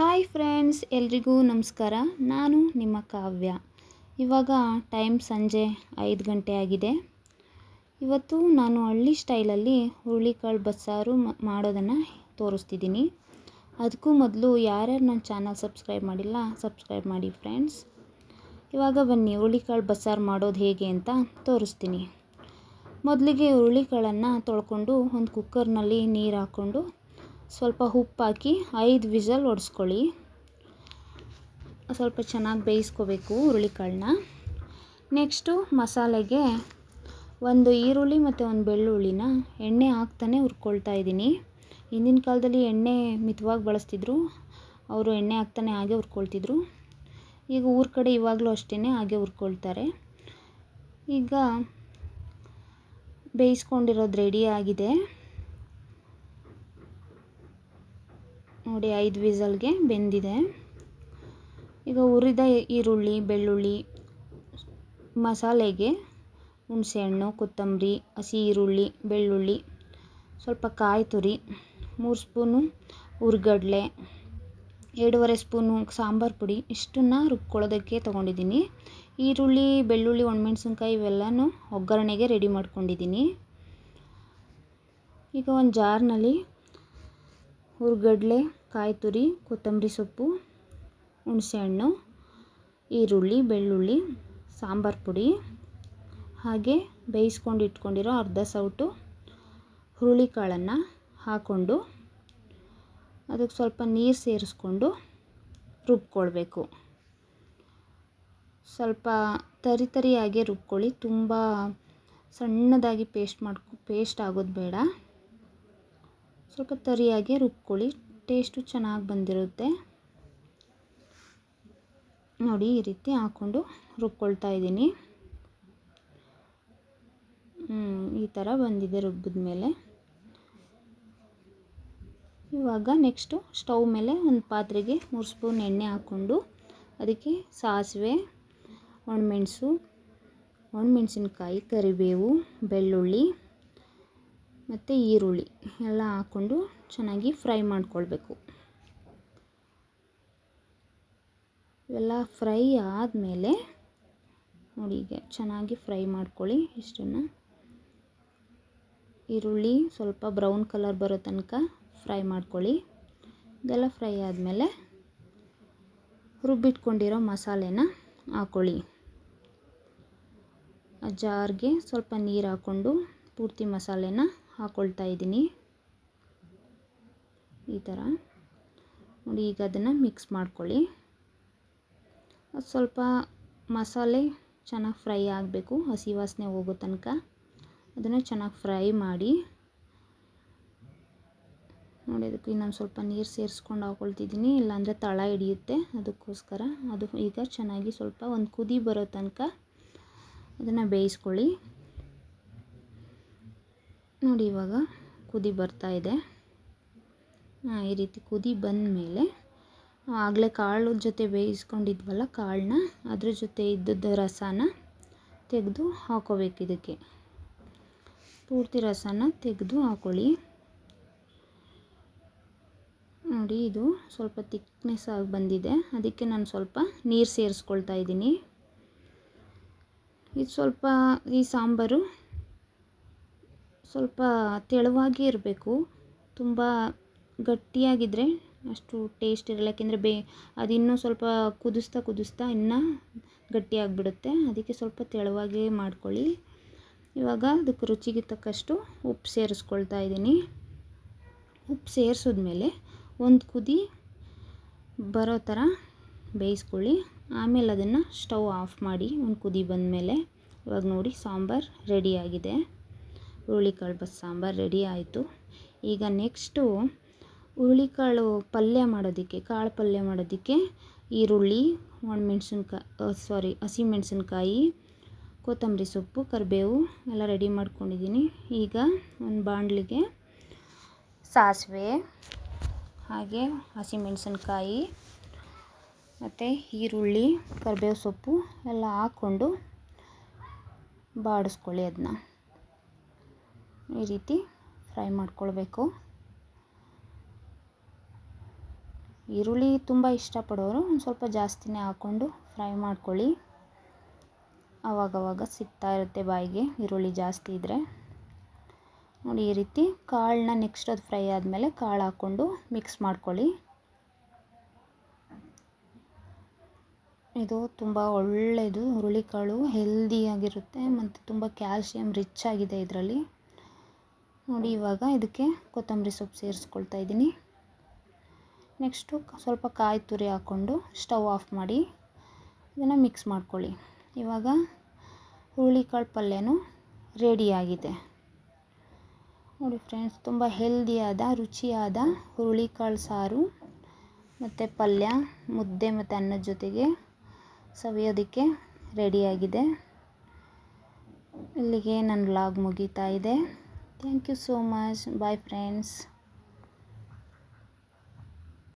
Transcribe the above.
Hi friends, ಎಲ್ರಿಗೂ ನಮಸ್ಕಾರ. ನಾನು ನಿಮ್ಮ ಕಾವ್ಯ. ಇವಾಗ ಟೈಮ್ ಸಂಜೆ 5 ಗಂಟೆ ಆಗಿದೆ. ಇವತ್ತು ನಾನು ಹಳ್ಳಿ ಸ್ಟೈಲಲ್ಲಿ ಹುರುಳಿಕಾಳು ಬಸ್ಸಾರು ಮಾಡೋದನ್ನು ತೋರಿಸ್ತಿದ್ದೀನಿ. ಅದಕ್ಕೂ ಮೊದಲು ಯಾರ್ಯಾರು ನನ್ನ ಚಾನಲ್ ಸಬ್ಸ್ಕ್ರೈಬ್ ಮಾಡಿಲ್ಲ, ಸಬ್ಸ್ಕ್ರೈಬ್ ಮಾಡಿ ಫ್ರೆಂಡ್ಸ್. ಇವಾಗ ಬನ್ನಿ ಹುರುಳಿಕಾಳು ಬಸ್ಸಾರು ಮಾಡೋದು ಹೇಗೆ ಅಂತ ತೋರಿಸ್ತೀನಿ. ಮೊದಲಿಗೆ ಹುರುಳಿಕಾಳನ್ನು ತೊಳ್ಕೊಂಡು ಒಂದು ಕುಕ್ಕರ್ನಲ್ಲಿ ನೀರು ಹಾಕ್ಕೊಂಡು ಸ್ವಲ್ಪ ಉಪ್ಪು ಹಾಕಿ 5 ವಿಸಲ್ ಹೊಡೆಸ್ಕೊಳ್ಳಿ. ಸ್ವಲ್ಪ ಚೆನ್ನಾಗಿ ಬೇಯಿಸ್ಕೋಬೇಕು ಹುರುಳಿಕಾಳನ್ನ. ನೆಕ್ಸ್ಟು ಮಸಾಲೆಗೆ ಒಂದು ಈರುಳ್ಳಿ ಮತ್ತು ಒಂದು ಬೆಳ್ಳುಳ್ಳಿನ ಎಣ್ಣೆ ಹಾಕ್ತಾನೆ ಹುರ್ಕೊಳ್ತಾ ಇದ್ದೀನಿ. ಹಿಂದಿನ ಕಾಲದಲ್ಲಿ ಎಣ್ಣೆ ಮಿತವಾಗಿ ಬಳಸ್ತಿದ್ರು, ಅವರು ಎಣ್ಣೆ ಹಾಕ್ತಾನೆ ಹಾಗೆ ಹುರ್ಕೊಳ್ತಿದ್ರು. ಈಗ ಊರ ಕಡೆ ಇವಾಗಲೂ ಅಷ್ಟೇ ಹಾಗೆ ಹುರ್ಕೊಳ್ತಾರೆ. ಈಗ ಬೇಯಿಸ್ಕೊಂಡಿರೋದು ರೆಡಿ ಆಗಿದೆ ನೋಡಿ, 5 ವಿಸಲ್ಗೆ ಬೆಂದಿದೆ. ಈಗ ಹುರಿದ ಈರುಳ್ಳಿ, ಬೆಳ್ಳುಳ್ಳಿ, ಮಸಾಲೆಗೆ ಹುಣಸೆಹಣ್ಣು, ಕೊತ್ತಂಬರಿ, ಹಸಿ ಈರುಳ್ಳಿ, ಬೆಳ್ಳುಳ್ಳಿ, ಸ್ವಲ್ಪ ಕಾಯಿ ತುರಿ, 3 ಸ್ಪೂನು ಹುರ್ಗಡ್ಲೆ, 2.5 ಸ್ಪೂನು ಸಾಂಬಾರು ಪುಡಿ, ಇಷ್ಟನ್ನು ರುಬ್ಕೊಳ್ಳೋದಕ್ಕೆ ತೊಗೊಂಡಿದ್ದೀನಿ. ಈರುಳ್ಳಿ, ಬೆಳ್ಳುಳ್ಳಿ, ಒಣಮೆಣಸಿನ್ಕಾಯಿ ಇವೆಲ್ಲನೂ ಒಗ್ಗರಣೆಗೆ ರೆಡಿ ಮಾಡ್ಕೊಂಡಿದ್ದೀನಿ. ಈಗ ಒಂದು ಜಾರ್ನಲ್ಲಿ ಹುರ್ಗಡ್ಲೆ, ಕಾಯಿ ತುರಿ, ಕೊತ್ತಂಬರಿ ಸೊಪ್ಪು, ಹುಣಸೆಹಣ್ಣು, ಈರುಳ್ಳಿ, ಬೆಳ್ಳುಳ್ಳಿ, ಸಾಂಬಾರು ಪುಡಿ, ಹಾಗೆ ಬೇಯಿಸ್ಕೊಂಡು ಇಟ್ಕೊಂಡಿರೋ ಅರ್ಧ ಸೌಟು ಹುರುಳಿಕಾಳನ್ನು ಹಾಕ್ಕೊಂಡು ಅದಕ್ಕೆ ಸ್ವಲ್ಪ ನೀರು ಸೇರಿಸ್ಕೊಂಡು ರುಬ್ಕೊಳ್ಬೇಕು. ಸ್ವಲ್ಪ ತರಿಯಾಗಿ ರುಬ್ಕೊಳ್ಳಿ, ತುಂಬ ಸಣ್ಣದಾಗಿ ಪೇಸ್ಟ್ ಆಗೋದು ಬೇಡ. ಸ್ವಲ್ಪ ತರಿಯಾಗಿ ರುಬ್ಕೊಳ್ಳಿ, ಟೇಸ್ಟು ಚೆನ್ನಾಗಿ ಬಂದಿರುತ್ತೆ. ನೋಡಿ, ಈ ರೀತಿ ಹಾಕ್ಕೊಂಡು ರುಬ್ಕೊಳ್ತಾ ಇದ್ದೀನಿ. ಈ ಥರ ಬಂದಿದೆ ರುಬ್ಬಿದ ಮೇಲೆ. ಇವಾಗ ನೆಕ್ಸ್ಟು ಸ್ಟವ್ ಮೇಲೆ ಒಂದು ಪಾತ್ರೆಗೆ 3 ಸ್ಪೂನ್ ಎಣ್ಣೆ ಹಾಕ್ಕೊಂಡು ಅದಕ್ಕೆ ಸಾಸಿವೆ, ಒಣಮೆಣಸಿನ್ಕಾಯಿ, ಕರಿಬೇವು, ಬೆಳ್ಳುಳ್ಳಿ ಮತ್ತು ಈರುಳ್ಳಿ ಎಲ್ಲ ಹಾಕ್ಕೊಂಡು ಚೆನ್ನಾಗಿ ಫ್ರೈ ಮಾಡ್ಕೊಳ್ಬೇಕು. ಇವೆಲ್ಲ ಫ್ರೈ ಆದಮೇಲೆ ನೋಡಿ, ಈಗ ಚೆನ್ನಾಗಿ ಫ್ರೈ ಮಾಡ್ಕೊಳ್ಳಿ. ಇಷ್ಟನ್ನು ಈರುಳ್ಳಿ ಸ್ವಲ್ಪ ಬ್ರೌನ್ ಕಲರ್ ಬರೋ ತನಕ ಫ್ರೈ ಮಾಡ್ಕೊಳ್ಳಿ. ಇದೆಲ್ಲ ಫ್ರೈ ಆದಮೇಲೆ ರುಬ್ಬಿಟ್ಕೊಂಡಿರೋ ಮಸಾಲೆನ ಹಾಕ್ಕೊಳ್ಳಿ. ಆ ಜಾರ್ಗೆ ಸ್ವಲ್ಪ ನೀರು ಹಾಕ್ಕೊಂಡು ಪೂರ್ತಿ ಮಸಾಲೆನ ಹಾಕ್ಕೊಳ್ತಾ ಇದ್ದೀನಿ. ಈ ಥರ ನೋಡಿ, ಈಗ ಅದನ್ನು ಮಿಕ್ಸ್ ಮಾಡ್ಕೊಳ್ಳಿ. ಅದು ಸ್ವಲ್ಪ ಮಸಾಲೆ ಚೆನ್ನಾಗಿ ಫ್ರೈ ಆಗಬೇಕು, ಹಸಿ ವಾಸನೆ ಹೋಗೋ ತನಕ ಅದನ್ನು ಚೆನ್ನಾಗಿ ಫ್ರೈ ಮಾಡಿ. ನೋಡಿ, ಅದಕ್ಕೆ ಇನ್ನೊಂದು ಸ್ವಲ್ಪ ನೀರು ಸೇರಿಸ್ಕೊಂಡು ಹಾಕ್ಕೊಳ್ತಿದ್ದೀನಿ, ಇಲ್ಲಾಂದರೆ ತಳ ಹಿಡಿಯುತ್ತೆ. ಅದಕ್ಕೋಸ್ಕರ ಅದು ಈಗ ಚೆನ್ನಾಗಿ ಸ್ವಲ್ಪ ಒಂದು ಕುದಿ ಬರೋ ತನಕ ಅದನ್ನು ಬೇಯಿಸ್ಕೊಳ್ಳಿ. ನೋಡಿ, ಇವಾಗ ಕುದಿ ಬರ್ತಾ ಇದೆ. ಈ ರೀತಿ ಕುದಿ ಬಂದ ಮೇಲೆ ಆಗಲೇ ಕಾಳು ಜೊತೆ ಬೇಯಿಸ್ಕೊಂಡಿದ್ವಲ್ಲ ಕಾಳನ್ನ, ಅದ್ರ ಜೊತೆ ಇದ್ದದ್ದು ರಸನ ತೆಗೆದು ಹಾಕೋಬೇಕು. ಇದಕ್ಕೆ ಪೂರ್ತಿ ರಸನ ತೆಗೆದು ಹಾಕೊಳ್ಳಿ. ನೋಡಿ, ಇದು ಸ್ವಲ್ಪ ತಿಕ್ನೆಸ್ ಆಗಿ ಬಂದಿದೆ, ಅದಕ್ಕೆ ನಾನು ಸ್ವಲ್ಪ ನೀರು ಸೇರಿಸ್ಕೊಳ್ತಾ ಇದ್ದೀನಿ. ಇದು ಸ್ವಲ್ಪ ಈ ಸಾಂಬಾರು ಸ್ವಲ್ಪ ತೆಳುವಾಗಿ ಇರಬೇಕು, ತುಂಬ ಗಟ್ಟಿಯಾಗಿದ್ದರೆ ಅಷ್ಟು ಟೇಸ್ಟ್ ಇರಲ್ಲ. ಯಾಕೆಂದರೆ ಅದು ಇನ್ನೂ ಸ್ವಲ್ಪ ಕುದಿಸ್ತಾ ಇನ್ನೂ ಗಟ್ಟಿಯಾಗಿಬಿಡುತ್ತೆ. ಅದಕ್ಕೆ ಸ್ವಲ್ಪ ತೆಳುವಾಗೇ ಮಾಡ್ಕೊಳ್ಳಿ. ಇವಾಗ ಅದಕ್ಕೆ ರುಚಿಗೆ ತಕ್ಕಷ್ಟು ಉಪ್ಪು ಸೇರಿಸ್ಕೊಳ್ತಾ ಇದ್ದೀನಿ. ಉಪ್ಪು ಸೇರಿಸಿದ್ಮೇಲೆ ಒಂದು ಕುದಿ ಬರೋ ಥರ ಬೇಯಿಸ್ಕೊಳ್ಳಿ. ಆಮೇಲೆ ಅದನ್ನು ಸ್ಟವ್ ಆಫ್ ಮಾಡಿ ಒಂದು ಕುದಿ ಬಂದಮೇಲೆ. ಇವಾಗ ನೋಡಿ, ಸಾಂಬಾರು ರೆಡಿಯಾಗಿದೆ. ಹುರುಳಿಕಾಳು ಸಾಂಬಾರು ರೆಡಿ ಆಯಿತು. ಈಗ ನೆಕ್ಸ್ಟು ಹುರುಳಿಕಾಳು ಕಾಳು ಪಲ್ಯ ಮಾಡೋದಕ್ಕೆ ಈರುಳ್ಳಿ, ಹಸಿಮೆಣಸಿನ್ಕಾಯಿ, ಕೊತ್ತಂಬರಿ ಸೊಪ್ಪು, ಕರಿಬೇವು ಎಲ್ಲ ರೆಡಿ ಮಾಡ್ಕೊಂಡಿದ್ದೀನಿ. ಈಗ ಒಂದು ಬಾಣಲಿಗೆ ಸಾಸಿವೆ, ಹಾಗೆ ಹಸಿಮೆಣಸಿನ್ಕಾಯಿ ಮತ್ತು ಈರುಳ್ಳಿ, ಕರಿಬೇವು ಸೊಪ್ಪು ಎಲ್ಲ ಹಾಕ್ಕೊಂಡು ಬಾಡಿಸ್ಕೊಳ್ಳಿ. ಅದನ್ನ ಈ ರೀತಿ ಫ್ರೈ ಮಾಡ್ಕೊಳ್ಬೇಕು. ಈರುಳ್ಳಿ ತುಂಬ ಇಷ್ಟಪಡೋರು ಒಂದು ಸ್ವಲ್ಪ ಜಾಸ್ತಿನೇ ಹಾಕ್ಕೊಂಡು ಫ್ರೈ ಮಾಡ್ಕೊಳ್ಳಿ. ಆವಾಗವಾಗ ಸಿಗ್ತಾ ಇರುತ್ತೆ ಬಾಯಿಗೆ ಈರುಳ್ಳಿ ಜಾಸ್ತಿ ಇದ್ದರೆ. ನೋಡಿ ಈ ರೀತಿ ಕಾಳನ್ನ ನೆಕ್ಸ್ಟ್ ಅದು ಫ್ರೈ ಆದಮೇಲೆ ಕಾಳು ಹಾಕ್ಕೊಂಡು ಮಿಕ್ಸ್ ಮಾಡ್ಕೊಳ್ಳಿ. ಇದು ತುಂಬ ಒಳ್ಳೆಯದು, ಹುರುಳಿಕಾಳು ಹೆಲ್ದಿಯಾಗಿರುತ್ತೆ ಮತ್ತು ತುಂಬ ಕ್ಯಾಲ್ಶಿಯಂ ರಿಚ್ ಆಗಿದೆ ಇದರಲ್ಲಿ. ನೋಡಿ ಇವಾಗ ಇದಕ್ಕೆ ಕೊತ್ತಂಬರಿ ಸೊಪ್ಪು ಸೇರಿಸ್ಕೊಳ್ತಾ ಇದ್ದೀನಿ. ನೆಕ್ಸ್ಟು ಸ್ವಲ್ಪ ಕಾಯಿ ತುರಿ ಹಾಕ್ಕೊಂಡು ಸ್ಟವ್ ಆಫ್ ಮಾಡಿ ಇದನ್ನು ಮಿಕ್ಸ್ ಮಾಡ್ಕೊಳ್ಳಿ. ಇವಾಗ ಹುರುಳಿಕಾಳು ಪಲ್ಯನೂ ರೆಡಿಯಾಗಿದೆ. ನೋಡಿ ಫ್ರೆಂಡ್ಸ್, ತುಂಬ ಹೆಲ್ದಿಯಾದ ರುಚಿಯಾದ ಹುರುಳಿಕಾಳು ಸಾರು ಮತ್ತು ಪಲ್ಯ ಮುದ್ದೆ ಮತ್ತು ಅನ್ನದ ಜೊತೆಗೆ ಸವಿಯೋದಕ್ಕೆ ರೆಡಿಯಾಗಿದೆ. ಇಲ್ಲಿಗೆ ನನ್ನ ವ್ಲಾಗ್ ಮುಗೀತಾ ಇದೆ. Thank you so much. Bye friends.